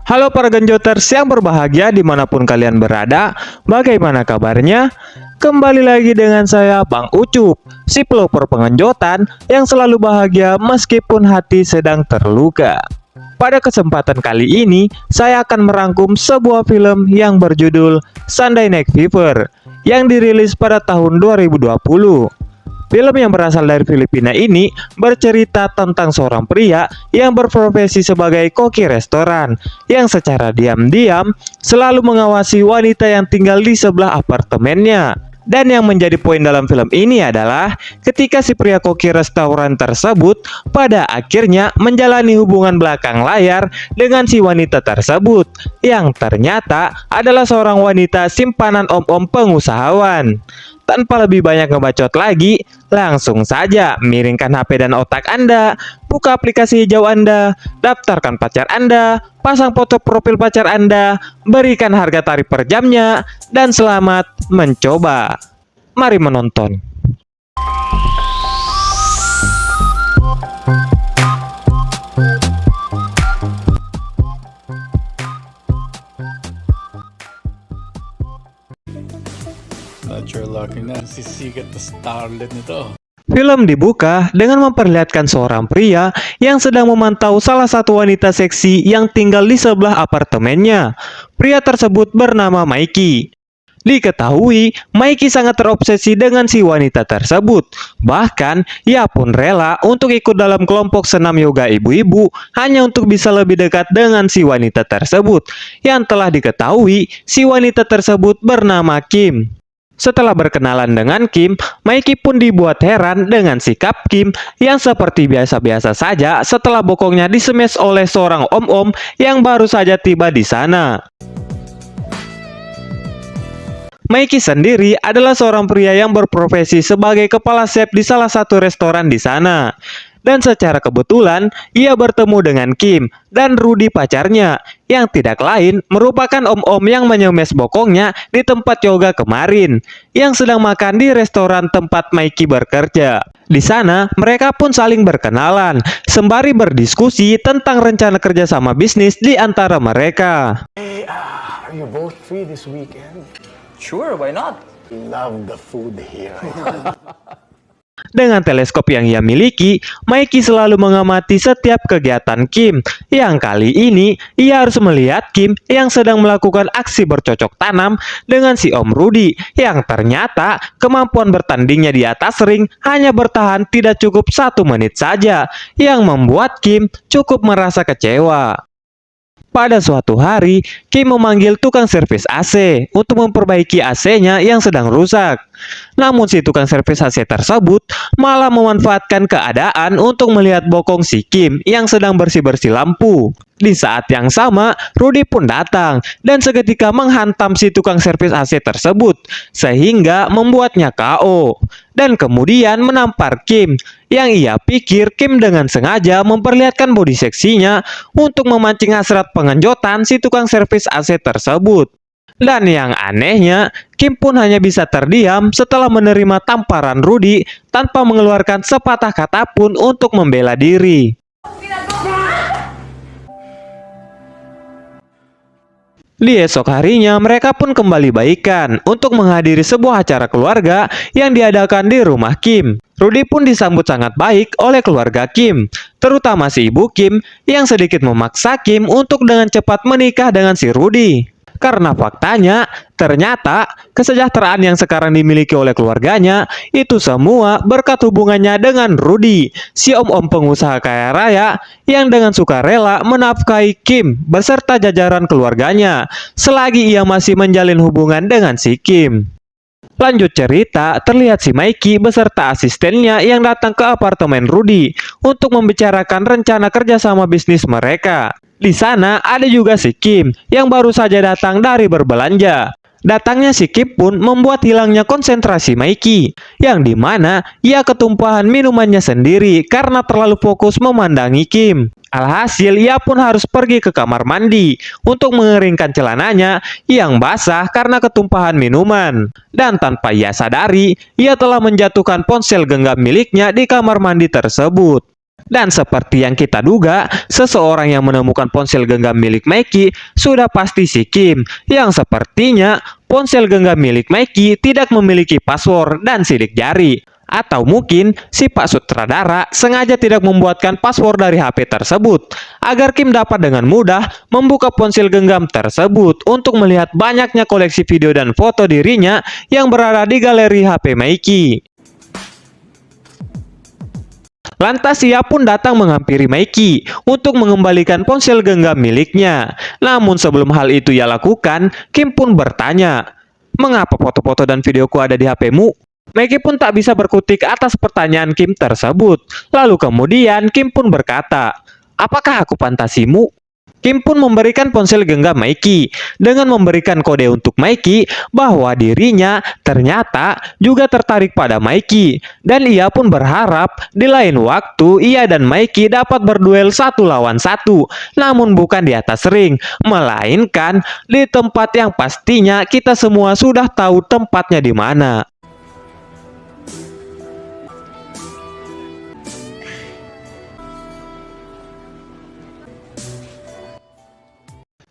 Halo para genjoters yang berbahagia dimanapun kalian berada, bagaimana kabarnya? Kembali lagi dengan saya Bang Ucup, si pelopor pengenjotan yang selalu bahagia meskipun hati sedang terluka. Pada kesempatan kali ini, saya akan merangkum sebuah film yang berjudul Sunday Night Fever yang dirilis pada tahun 2020. Film yang berasal dari Filipina ini bercerita tentang seorang pria yang berprofesi sebagai koki restoran yang secara diam-diam selalu mengawasi wanita yang tinggal di sebelah apartemennya. Dan yang menjadi poin dalam film ini adalah ketika si pria koki restoran tersebut pada akhirnya menjalani hubungan belakang layar dengan si wanita tersebut yang ternyata adalah seorang wanita simpanan om-om pengusahawan. Tanpa lebih banyak ngebacot lagi, langsung saja miringkan HP dan otak Anda, buka aplikasi hijau Anda, daftarkan pacar Anda, pasang foto profil pacar Anda, berikan harga tarif per jamnya, dan selamat mencoba. Mari menonton. Not your lucky na sisikat na starlet nito. Film dibuka dengan memperlihatkan seorang pria yang sedang memantau salah satu wanita seksi yang tinggal di sebelah apartemennya. Pria tersebut bernama Mikey. Diketahui, Mikey sangat terobsesi dengan si wanita tersebut. Bahkan, ia pun rela untuk ikut dalam kelompok senam yoga ibu-ibu hanya untuk bisa lebih dekat dengan si wanita tersebut. Yang telah diketahui, si wanita tersebut bernama Kim. Setelah berkenalan dengan Kim, Mikey pun dibuat heran dengan sikap Kim yang seperti biasa-biasa saja setelah bokongnya disemes oleh seorang om-om yang baru saja tiba di sana. Mikey sendiri adalah seorang pria yang berprofesi sebagai kepala chef di salah satu restoran di sana. Dan secara kebetulan, ia bertemu dengan Kim dan Rudy pacarnya, yang tidak lain merupakan om-om yang menyemes bokongnya di tempat yoga kemarin, yang sedang makan di restoran tempat Mikey bekerja. Di sana, mereka pun saling berkenalan, sembari berdiskusi tentang rencana kerjasama bisnis di antara mereka. Hey, are you both free this weekend? Sure, why not? Love the food here. Dengan teleskop yang ia miliki, Mikey selalu mengamati setiap kegiatan Kim. Yang kali ini, ia harus melihat Kim yang sedang melakukan aksi bercocok tanam dengan si Om Rudy, yang ternyata kemampuan bertandingnya di atas ring hanya bertahan tidak cukup 1 menit saja, yang membuat Kim cukup merasa kecewa. Pada suatu hari, Kim memanggil tukang servis AC untuk memperbaiki AC-nya yang sedang rusak. Namun si tukang servis AC tersebut malah memanfaatkan keadaan untuk melihat bokong si Kim yang sedang bersih-bersih lampu. Di saat yang sama, Rudy pun datang dan seketika menghantam si tukang servis AC tersebut sehingga membuatnya KO. Dan kemudian menampar Kim, yang ia pikir Kim dengan sengaja memperlihatkan bodi seksinya untuk memancing hasrat pengenjotan si tukang servis AC tersebut. Dan yang anehnya, Kim pun hanya bisa terdiam setelah menerima tamparan Rudy tanpa mengeluarkan sepatah kata pun untuk membela diri. Di esok harinya, mereka pun kembali baikan untuk menghadiri sebuah acara keluarga yang diadakan di rumah Kim. Rudy pun disambut sangat baik oleh keluarga Kim, terutama si ibu Kim yang sedikit memaksa Kim untuk dengan cepat menikah dengan si Rudy. Karena faktanya, ternyata kesejahteraan yang sekarang dimiliki oleh keluarganya itu semua berkat hubungannya dengan Rudy, si om-om pengusaha kaya raya yang dengan sukarela menafkahi Kim beserta jajaran keluarganya selagi ia masih menjalin hubungan dengan si Kim. Lanjut cerita, terlihat si Mikey beserta asistennya yang datang ke apartemen Rudy untuk membicarakan rencana kerjasama bisnis mereka. Di sana ada juga si Kim yang baru saja datang dari berbelanja. Datangnya si Kim pun membuat hilangnya konsentrasi Mikey, yang dimana ia ketumpahan minumannya sendiri karena terlalu fokus memandangi Kim. Alhasil ia pun harus pergi ke kamar mandi untuk mengeringkan celananya yang basah karena ketumpahan minuman. Dan tanpa ia sadari, ia telah menjatuhkan ponsel genggam miliknya di kamar mandi tersebut. Dan seperti yang kita duga, seseorang yang menemukan ponsel genggam milik Mikey sudah pasti si Kim, yang sepertinya ponsel genggam milik Mikey tidak memiliki password dan sidik jari. Atau mungkin si Pak Sutradara sengaja tidak membuatkan password dari HP tersebut, agar Kim dapat dengan mudah membuka ponsel genggam tersebut untuk melihat banyaknya koleksi video dan foto dirinya yang berada di galeri HP Mikey. Lantas ia pun datang menghampiri Mikey untuk mengembalikan ponsel genggam miliknya. Namun sebelum hal itu ia lakukan, Kim pun bertanya, "Mengapa foto-foto dan videoku ada di HP-mu?" Mikey pun tak bisa berkutik atas pertanyaan Kim tersebut. Lalu kemudian Kim pun berkata, "Apakah aku fantasimu?" Kim pun memberikan ponsel genggam Mikey dengan memberikan kode untuk Mikey bahwa dirinya ternyata juga tertarik pada Mikey, dan ia pun berharap di lain waktu ia dan Mikey dapat berduel 1 lawan 1, namun bukan di atas ring, melainkan di tempat yang pastinya kita semua sudah tahu tempatnya di mana.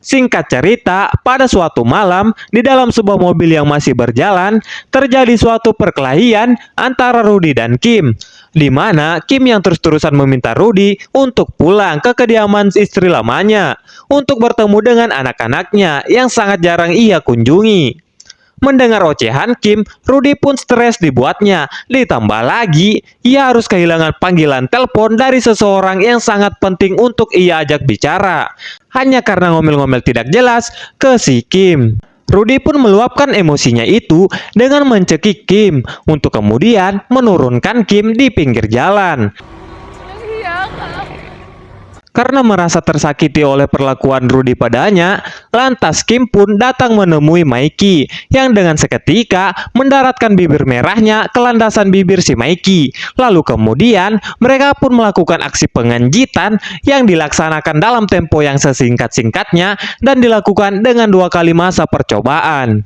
Singkat cerita, pada suatu malam, di dalam sebuah mobil yang masih berjalan, terjadi suatu perkelahian antara Rudy dan Kim, di mana Kim yang terus-terusan meminta Rudy untuk pulang ke kediaman istri lamanya, untuk bertemu dengan anak-anaknya yang sangat jarang ia kunjungi. Mendengar ocehan Kim, Rudy pun stres dibuatnya. Ditambah lagi, ia harus kehilangan panggilan telepon dari seseorang yang sangat penting untuk ia ajak bicara. Hanya karena ngomel-ngomel tidak jelas ke si Kim. Rudy pun meluapkan emosinya itu dengan mencekik Kim, untuk kemudian menurunkan Kim di pinggir jalan. Karena merasa tersakiti oleh perlakuan Rudy padanya, lantas Kim pun datang menemui Mikey yang dengan seketika mendaratkan bibir merahnya ke landasan bibir si Mikey. Lalu kemudian mereka pun melakukan aksi pengenjitan yang dilaksanakan dalam tempo yang sesingkat-singkatnya dan dilakukan dengan 2 kali masa percobaan.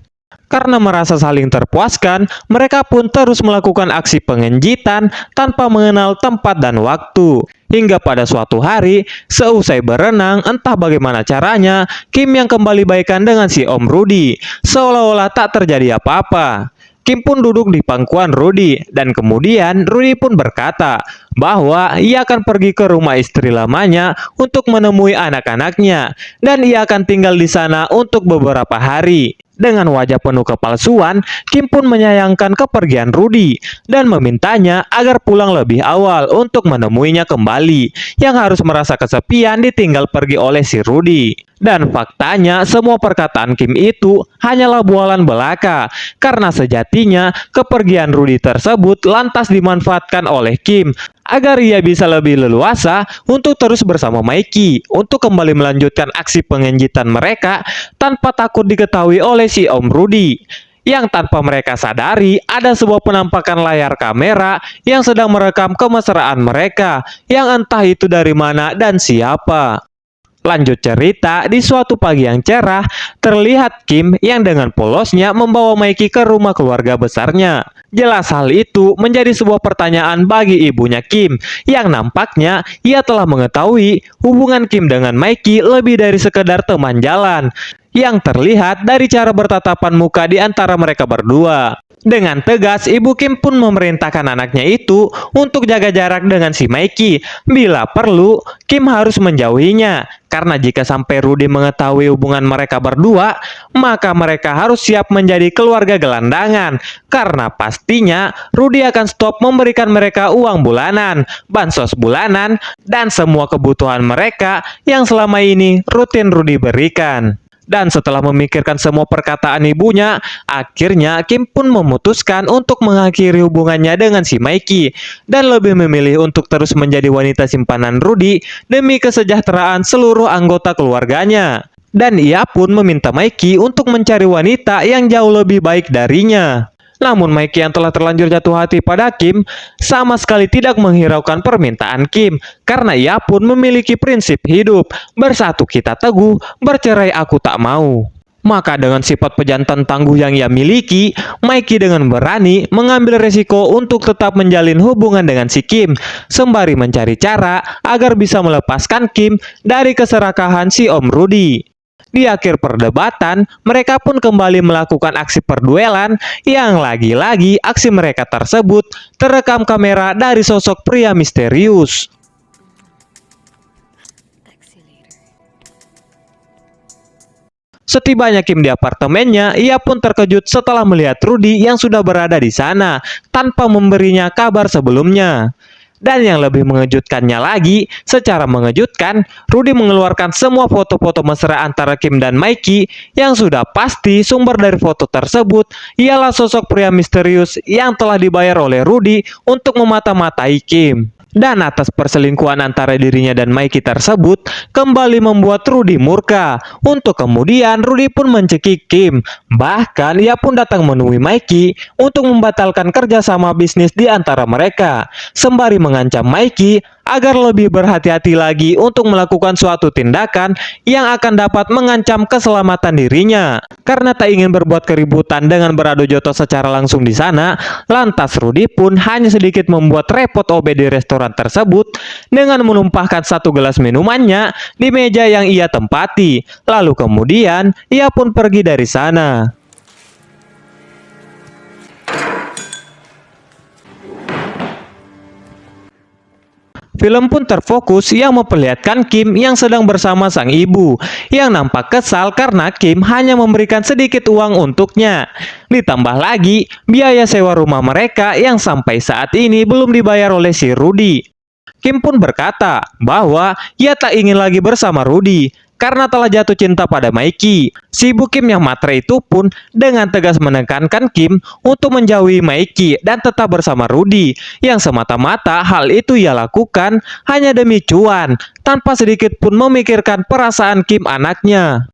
Karena merasa saling terpuaskan, mereka pun terus melakukan aksi pengenjitan tanpa mengenal tempat dan waktu. Hingga pada suatu hari, seusai berenang, entah bagaimana caranya, Kim yang kembali baikan dengan si Om Rudy, seolah-olah tak terjadi apa-apa. Kim pun duduk di pangkuan Rudy, dan kemudian Rudy pun berkata bahwa ia akan pergi ke rumah istri lamanya untuk menemui anak-anaknya, dan ia akan tinggal di sana untuk beberapa hari. Dengan wajah penuh kepalsuan, Kim pun menyayangkan kepergian Rudy dan memintanya agar pulang lebih awal untuk menemuinya kembali, yang harus merasa kesepian ditinggal pergi oleh si Rudy. Dan faktanya semua perkataan Kim itu hanyalah bualan belaka, karena sejatinya kepergian Rudy tersebut lantas dimanfaatkan oleh Kim agar ia bisa lebih leluasa untuk terus bersama Mikey untuk kembali melanjutkan aksi pengenjitan mereka tanpa takut diketahui oleh si Om Rudy. Yang tanpa mereka sadari ada sebuah penampakan layar kamera yang sedang merekam kemesraan mereka, yang entah itu dari mana dan siapa. Lanjut cerita, di suatu pagi yang cerah, terlihat Kim yang dengan polosnya membawa Mikey ke rumah keluarga besarnya. Jelas hal itu menjadi sebuah pertanyaan bagi ibunya Kim, yang nampaknya ia telah mengetahui hubungan Kim dengan Mikey lebih dari sekedar teman jalan, yang terlihat dari cara bertatapan muka di antara mereka berdua. Dengan tegas, Ibu Kim pun memerintahkan anaknya itu untuk jaga jarak dengan si Mikey. Bila perlu, Kim harus menjauhinya, karena jika sampai Rudy mengetahui hubungan mereka berdua, maka mereka harus siap menjadi keluarga gelandangan. Karena pastinya Rudy akan stop memberikan mereka uang bulanan, bansos bulanan, dan semua kebutuhan mereka yang selama ini rutin Rudy berikan. Dan setelah memikirkan semua perkataan ibunya, akhirnya Kim pun memutuskan untuk mengakhiri hubungannya dengan si Mikey dan lebih memilih untuk terus menjadi wanita simpanan Rudy demi kesejahteraan seluruh anggota keluarganya. Dan ia pun meminta Mikey untuk mencari wanita yang jauh lebih baik darinya. Namun Mikey yang telah terlanjur jatuh hati pada Kim sama sekali tidak menghiraukan permintaan Kim, karena ia pun memiliki prinsip hidup, bersatu kita teguh, bercerai aku tak mau. Maka dengan sifat pejantan tangguh yang ia miliki, Mikey dengan berani mengambil resiko untuk tetap menjalin hubungan dengan si Kim, sembari mencari cara agar bisa melepaskan Kim dari keserakahan si Om Rudy. Di akhir perdebatan, mereka pun kembali melakukan aksi perduelan yang lagi-lagi aksi mereka tersebut terekam kamera dari sosok pria misterius. Setibanya Kim di apartemennya, ia pun terkejut setelah melihat Rudy yang sudah berada di sana tanpa memberinya kabar sebelumnya. Dan yang lebih mengejutkannya lagi, secara mengejutkan, Rudy mengeluarkan semua foto-foto mesra antara Kim dan Mikey yang sudah pasti sumber dari foto tersebut ialah sosok pria misterius yang telah dibayar oleh Rudy untuk memata-matai Kim. Dan atas perselingkuhan antara dirinya dan Mikey tersebut kembali membuat Rudy murka. Untuk kemudian Rudy pun mencekik Kim. Bahkan ia pun datang menemui Mikey untuk membatalkan kerjasama bisnis di antara mereka, sembari mengancam Mikey agar lebih berhati-hati lagi untuk melakukan suatu tindakan yang akan dapat mengancam keselamatan dirinya. Karena tak ingin berbuat keributan dengan beradu jotos secara langsung di sana, lantas Rudy pun hanya sedikit membuat repot OB di restoran tersebut dengan menumpahkan satu gelas minumannya di meja yang ia tempati. Lalu kemudian ia pun pergi dari sana. Film pun terfokus yang memperlihatkan Kim yang sedang bersama sang ibu, yang nampak kesal karena Kim hanya memberikan sedikit uang untuknya. Ditambah lagi biaya sewa rumah mereka yang sampai saat ini belum dibayar oleh si Rudy. Kim pun berkata bahwa ia tak ingin lagi bersama Rudy karena telah jatuh cinta pada Mikey. Si ibu Kim yang matre itu pun dengan tegas menekankan Kim untuk menjauhi Mikey dan tetap bersama Rudy, yang semata-mata hal itu ia lakukan hanya demi cuan, tanpa sedikit pun memikirkan perasaan Kim anaknya.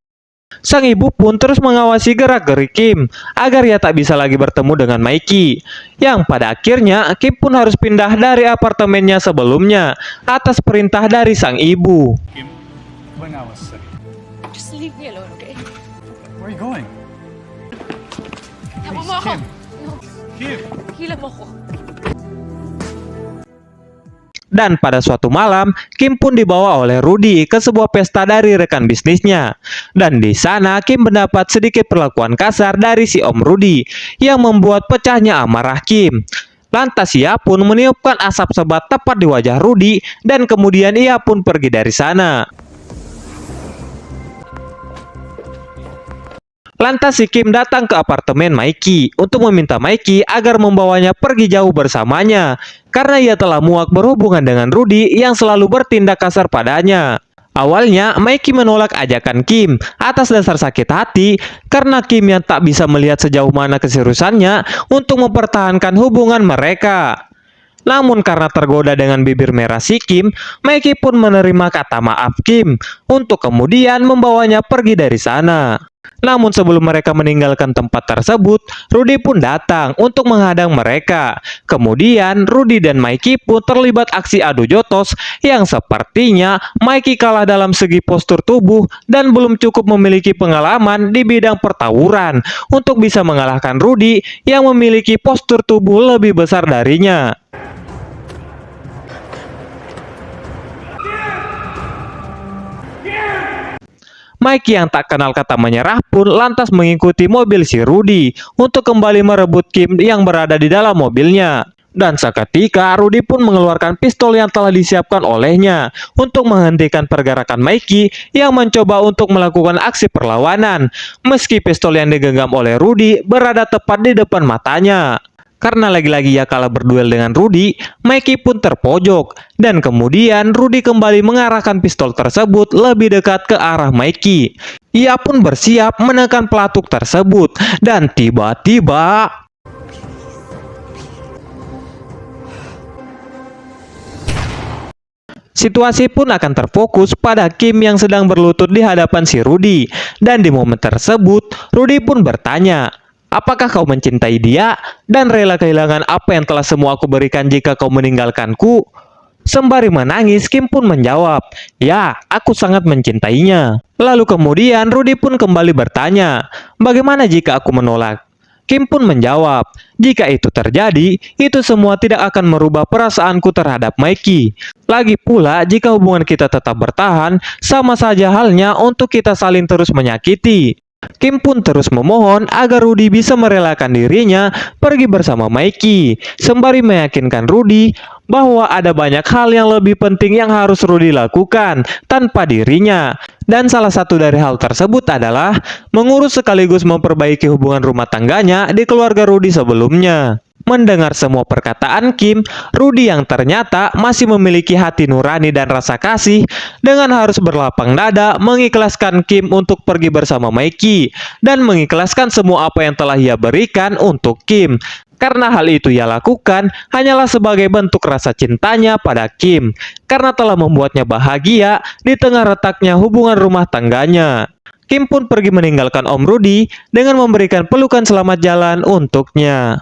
Sang ibu pun terus mengawasi gerak-gerik Kim agar ia tak bisa lagi bertemu dengan Mikey, yang pada akhirnya Kim pun harus pindah dari apartemennya sebelumnya atas perintah dari sang ibu. Kim, when I was sick. Just leave me alone, okay? Where are you going? Tawa mo Please, ako. Kim. No, Kim! hila mo ako. Dan pada suatu malam, Kim pun dibawa oleh Rudy ke sebuah pesta dari rekan bisnisnya. Dan di sana Kim mendapat sedikit perlakuan kasar dari si Om Rudy yang membuat pecahnya amarah Kim. Lantas ia pun meniupkan asap sebat tepat di wajah Rudy dan kemudian ia pun pergi dari sana. Lantas si Kim datang ke apartemen Mikey untuk meminta Mikey agar membawanya pergi jauh bersamanya karena ia telah muak berhubungan dengan Rudy yang selalu bertindak kasar padanya. Awalnya Mikey menolak ajakan Kim atas dasar sakit hati karena Kim yang tak bisa melihat sejauh mana keseriusannya untuk mempertahankan hubungan mereka. Namun karena tergoda dengan bibir merah si Kim, Mikey pun menerima kata maaf Kim untuk kemudian membawanya pergi dari sana. Namun sebelum mereka meninggalkan tempat tersebut, Rudy pun datang untuk menghadang mereka. Kemudian Rudy dan Mikey pun terlibat aksi adu jotos yang sepertinya Mikey kalah dalam segi postur tubuh dan belum cukup memiliki pengalaman di bidang pertawuran untuk bisa mengalahkan Rudy yang memiliki postur tubuh lebih besar darinya. Mikey yang tak kenal kata menyerah pun lantas mengikuti mobil si Rudy untuk kembali merebut Kim yang berada di dalam mobilnya. Dan seketika Rudy pun mengeluarkan pistol yang telah disiapkan olehnya untuk menghentikan pergerakan Mikey yang mencoba untuk melakukan aksi perlawanan, meski pistol yang digenggam oleh Rudy berada tepat di depan matanya. Karena lagi-lagi ia kalah berduel dengan Rudy, Mikey pun terpojok dan kemudian Rudy kembali mengarahkan pistol tersebut lebih dekat ke arah Mikey. Ia pun bersiap menekan pelatuk tersebut dan tiba-tiba situasi pun akan terfokus pada Kim yang sedang berlutut di hadapan si Rudy. Dan di momen tersebut, Rudy pun bertanya, "Apakah kau mencintai dia dan rela kehilangan apa yang telah semua aku berikan jika kau meninggalkanku?" Sembari menangis, Kim pun menjawab, "Ya, aku sangat mencintainya." Lalu kemudian Rudy pun kembali bertanya, "Bagaimana jika aku menolak?" Kim pun menjawab, "Jika itu terjadi, itu semua tidak akan merubah perasaanku terhadap Mikey. Lagi pula, jika hubungan kita tetap bertahan, sama saja halnya untuk kita saling terus menyakiti." Kim pun terus memohon agar Rudy bisa merelakan dirinya pergi bersama Mikey, sembari meyakinkan Rudy bahwa ada banyak hal yang lebih penting yang harus Rudy lakukan tanpa dirinya. Dan salah satu dari hal tersebut adalah mengurus sekaligus memperbaiki hubungan rumah tangganya di keluarga Rudy sebelumnya. Mendengar semua perkataan Kim, Rudy yang ternyata masih memiliki hati nurani dan rasa kasih, dengan harus berlapang dada mengikhlaskan Kim untuk pergi bersama Mikey dan mengikhlaskan semua apa yang telah ia berikan untuk Kim. Karena hal itu ia lakukan hanyalah sebagai bentuk rasa cintanya pada Kim, karena telah membuatnya bahagia di tengah retaknya hubungan rumah tangganya. Kim pun pergi meninggalkan Om Rudy dengan memberikan pelukan selamat jalan untuknya.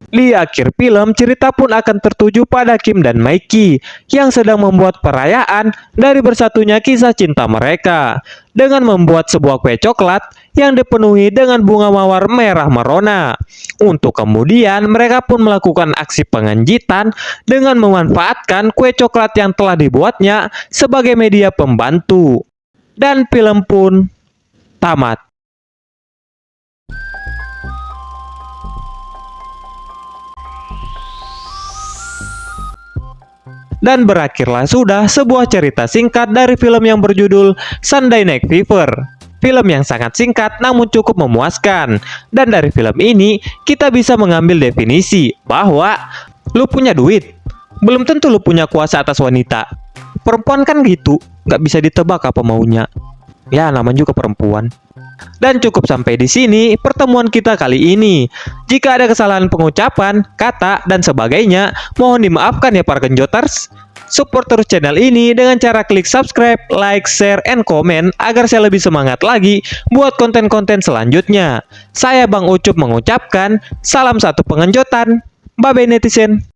Di akhir film, cerita pun akan tertuju pada Kim dan Mikey yang sedang membuat perayaan dari bersatunya kisah cinta mereka dengan membuat sebuah kue coklat yang dipenuhi dengan bunga mawar merah merona. Untuk kemudian mereka pun melakukan aksi pengenjitan dengan memanfaatkan kue coklat yang telah dibuatnya sebagai media pembantu. Dan film pun tamat. Dan berakhirlah sudah sebuah cerita singkat dari film yang berjudul Sunday Night Fever. Film yang sangat singkat namun cukup memuaskan. Dan dari film ini kita bisa mengambil definisi bahwa lu punya duit, belum tentu lu punya kuasa atas wanita. Perempuan kan gitu, gak bisa ditebak apa maunya. Ya, namanya juga perempuan. Dan cukup sampai di sini pertemuan kita kali ini. Jika ada kesalahan pengucapan, kata, dan sebagainya, mohon dimaafkan ya para genjoters. Support terus channel ini dengan cara klik subscribe, like, share, and komen agar saya lebih semangat lagi buat konten-konten selanjutnya. Saya Bang Ucup mengucapkan salam satu pengenjotan. Bye-bye netizen.